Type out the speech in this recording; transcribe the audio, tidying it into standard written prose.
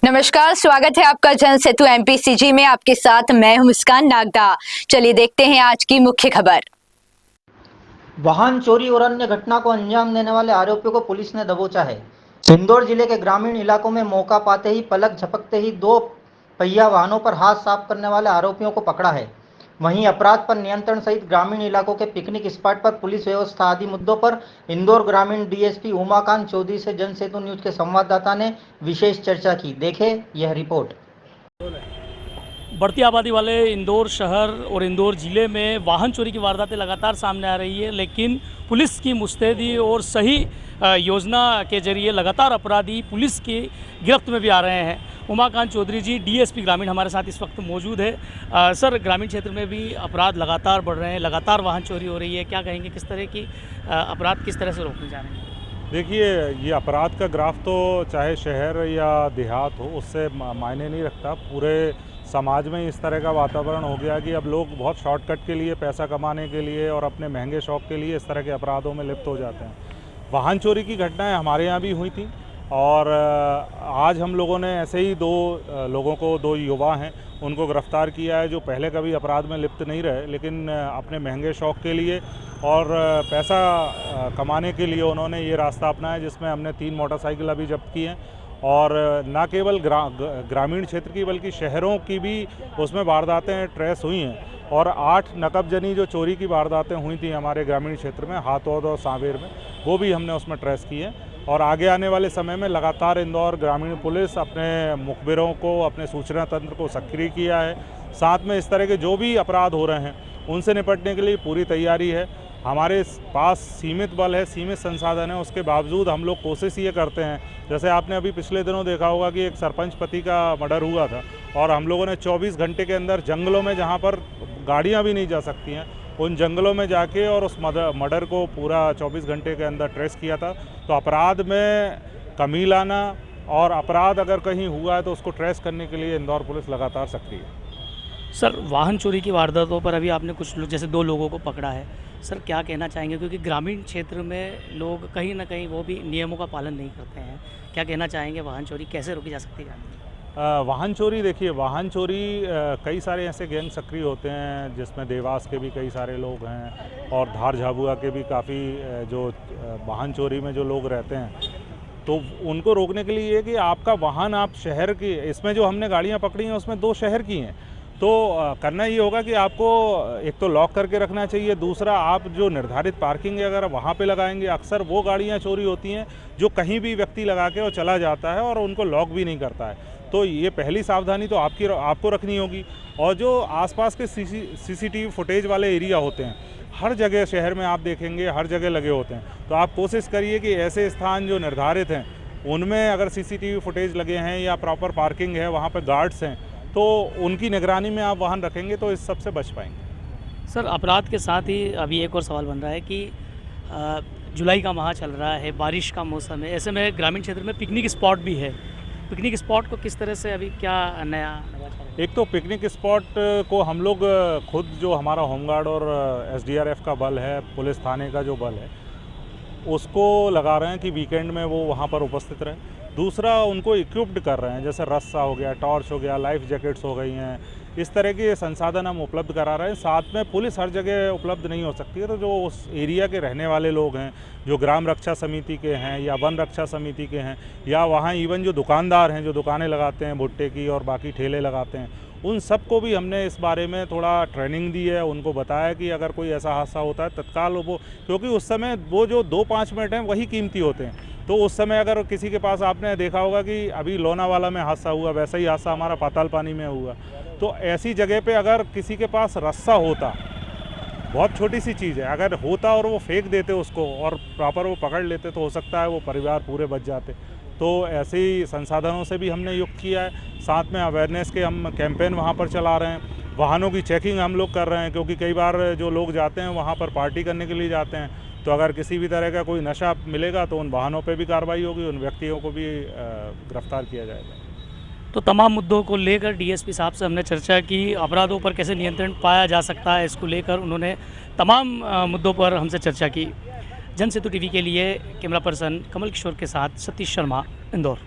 नमस्कार, स्वागत है आपका जन सेतु एमपीसीजी में। आपके साथ मैं हूं मुस्कान नागदा। चलिए देखते हैं आज की मुख्य खबर। वाहन चोरी और अन्य घटना को अंजाम देने वाले आरोपियों को पुलिस ने दबोचा है। इंदौर जिले के ग्रामीण इलाकों में मौका पाते ही पलक झपकते ही 2 पहिया वाहनों पर हाथ साफ करने वाले आरोपियों को पकड़ा है। वहीं अपराध पर नियंत्रण सहित ग्रामीण इलाकों के पिकनिक स्पॉट पर पुलिस व्यवस्था आदि मुद्दों पर इंदौर ग्रामीण डीएसपी उमाकांत चौधरी से जन सेतु न्यूज के संवाददाता ने विशेष चर्चा की। देखें यह रिपोर्ट। बढ़ती आबादी वाले इंदौर शहर और इंदौर ज़िले में वाहन चोरी की वारदातें लगातार सामने आ रही है, लेकिन पुलिस की मुस्तैदी और सही योजना के जरिए लगातार अपराधी पुलिस की गिरफ्त में भी आ रहे हैं। उमाकांत चौधरी जी डीएसपी ग्रामीण हमारे साथ इस वक्त मौजूद है। सर, ग्रामीण क्षेत्र में भी अपराध लगातार बढ़ रहे हैं, लगातार वाहन चोरी हो रही है, क्या कहेंगे किस तरह की अपराध किस तरह से रोकने जा रहे हैं? देखिए, ये अपराध का ग्राफ तो चाहे शहर या देहात हो उससे मायने नहीं रखता। पूरे समाज में इस तरह का वातावरण हो गया कि अब लोग बहुत शॉर्टकट के लिए, पैसा कमाने के लिए और अपने महंगे शौक के लिए इस तरह के अपराधों में लिप्त हो जाते हैं। वाहन चोरी की घटनाएं हमारे यहाँ भी हुई थी और आज हम लोगों ने ऐसे ही 2 लोगों को, 2 युवा हैं, उनको गिरफ्तार किया है जो पहले कभी अपराध में लिप्त नहीं रहे, लेकिन अपने महंगे शौक के लिए और पैसा कमाने के लिए उन्होंने ये रास्ता अपनाया, जिसमें हमने 3 मोटरसाइकिल अभी जब्त की हैं और न केवल ग्रामीण क्षेत्र की बल्कि शहरों की भी उसमें वारदातें ट्रेस हुई हैं और 8 नकबजनी जो चोरी की वारदातें हुई थी हमारे ग्रामीण क्षेत्र में हाथौद और सांवेर में, वो भी हमने उसमें ट्रेस की हैं। और आगे आने वाले समय में लगातार इंदौर ग्रामीण पुलिस अपने मुखबिरों को, अपने सूचना तंत्र को सक्रिय किया है। साथ में इस तरह के जो भी अपराध हो रहे हैं उनसे निपटने के लिए पूरी तैयारी है। हमारे पास सीमित बल है, सीमित संसाधन है, उसके बावजूद हम लोग कोशिश ये करते हैं, जैसे आपने अभी पिछले दिनों देखा होगा कि एक सरपंच पति का मर्डर हुआ था और हम लोगों ने 24 घंटे के अंदर जंगलों में, जहाँ पर गाड़ियाँ भी नहीं जा सकती हैं, उन जंगलों में जाके और उस मर्डर को पूरा 24 घंटे के अंदर ट्रेस किया था। तो अपराध में कमी लाना और अपराध अगर कहीं हुआ है तो उसको ट्रेस करने के लिए इंदौर पुलिस लगातार सक्रिय है। सर, वाहन चोरी की वारदातों पर अभी आपने कुछ जैसे 2 लोगों को पकड़ा है, सर क्या कहना चाहेंगे? क्योंकि ग्रामीण क्षेत्र में लोग कहीं ना कहीं वो भी नियमों का पालन नहीं करते हैं, क्या कहना चाहेंगे? वाहन चोरी कैसे रोकी जा सकती है? वाहन चोरी, देखिए, वाहन चोरी कई सारे ऐसे गैंग सक्रिय होते हैं जिसमें देवास के भी कई सारे लोग हैं और धार झाबुआ के भी काफ़ी जो वाहन चोरी में जो लोग रहते हैं, तो उनको रोकने के लिए ये कि आपका वाहन, आप शहर की, इसमें जो हमने गाड़ियां पकड़ी हैं उसमें 2 शहर की हैं, तो करना ये होगा कि आपको एक तो लॉक करके रखना चाहिए, दूसरा आप जो निर्धारित पार्किंग है अगर वहाँ पे लगाएंगे, अक्सर वो गाड़ियाँ चोरी होती हैं जो कहीं भी व्यक्ति लगा के और चला जाता है और उनको लॉक भी नहीं करता है। तो ये पहली सावधानी तो आपको रखनी होगी। और जो आसपास के सीसीटीवी फुटेज वाले एरिया होते हैं, हर जगह शहर में आप देखेंगे हर जगह लगे होते हैं, तो आप कोशिश करिए कि ऐसे स्थान जो निर्धारित हैं उनमें अगर सीसीटीवी फुटेज लगे हैं या प्रॉपर पार्किंग है, वहाँ पर गार्ड्स हैं, तो उनकी निगरानी में आप वाहन रखेंगे तो इस सब से बच पाएंगे। सर, अपराध के साथ ही अभी एक और सवाल बन रहा है कि जुलाई का माह चल रहा है, बारिश का मौसम है, ऐसे में ग्रामीण क्षेत्र में पिकनिक स्पॉट भी है। पिकनिक स्पॉट को किस तरह से अभी क्या नया नवाचार? एक तो पिकनिक स्पॉट को हम लोग खुद, जो हमारा होमगार्ड और एसडीआरएफ का बल है, पुलिस थाने का जो बल है, उसको लगा रहे हैं कि वीकेंड में वो वहाँ पर उपस्थित रहे। दूसरा, उनको इक्विप्ड कर रहे हैं, जैसे रस्सा हो गया, टॉर्च हो गया, लाइफ जैकेट्स हो गई हैं, इस तरह के संसाधन हम उपलब्ध करा रहे हैं। साथ में पुलिस हर जगह उपलब्ध नहीं हो सकती है, तो जो उस एरिया के रहने वाले लोग हैं, जो ग्राम रक्षा समिति के हैं या वन रक्षा समिति के हैं, या वहाँ इवन जो दुकानदार हैं जो दुकानें लगाते हैं भुट्टे की और बाकी ठेले लगाते हैं, उन सबको भी हमने इस बारे में थोड़ा ट्रेनिंग दी है। उनको बताया कि अगर कोई ऐसा हादसा होता है तत्काल वो, क्योंकि उस समय वो जो 2-5 मिनट हैं वही कीमती होते हैं, तो उस समय अगर किसी के पास, आपने देखा होगा कि अभी लोनावाला में हादसा हुआ, वैसा ही हादसा हमारा पाताल पानी में हुआ, तो ऐसी जगह पे अगर किसी के पास रस्सा होता, बहुत छोटी सी चीज़ है, अगर होता और वो फेंक देते उसको और प्रॉपर वो पकड़ लेते, तो हो सकता है वो परिवार पूरे बच जाते। तो ऐसे ही संसाधनों से भी हमने युक्त किया है। साथ में अवेयरनेस के हम कैंपेन वहाँ पर चला रहे हैं, वाहनों की चेकिंग हम लोग कर रहे हैं, क्योंकि कई बार जो लोग जाते हैं वहाँ पर पार्टी करने के लिए जाते हैं, तो अगर किसी भी तरह का कोई नशा मिलेगा तो उन वाहनों पे भी कार्रवाई होगी, उन व्यक्तियों को भी गिरफ्तार किया जाएगा। तो तमाम मुद्दों को लेकर डीएसपी साहब से हमने चर्चा की, अपराधों पर कैसे नियंत्रण पाया जा सकता है, इसको लेकर उन्होंने तमाम मुद्दों पर हमसे चर्चा की। जन सेतु टीवी के लिए कैमरा पर्सन कमल किशोर के साथ सतीश शर्मा, इंदौर।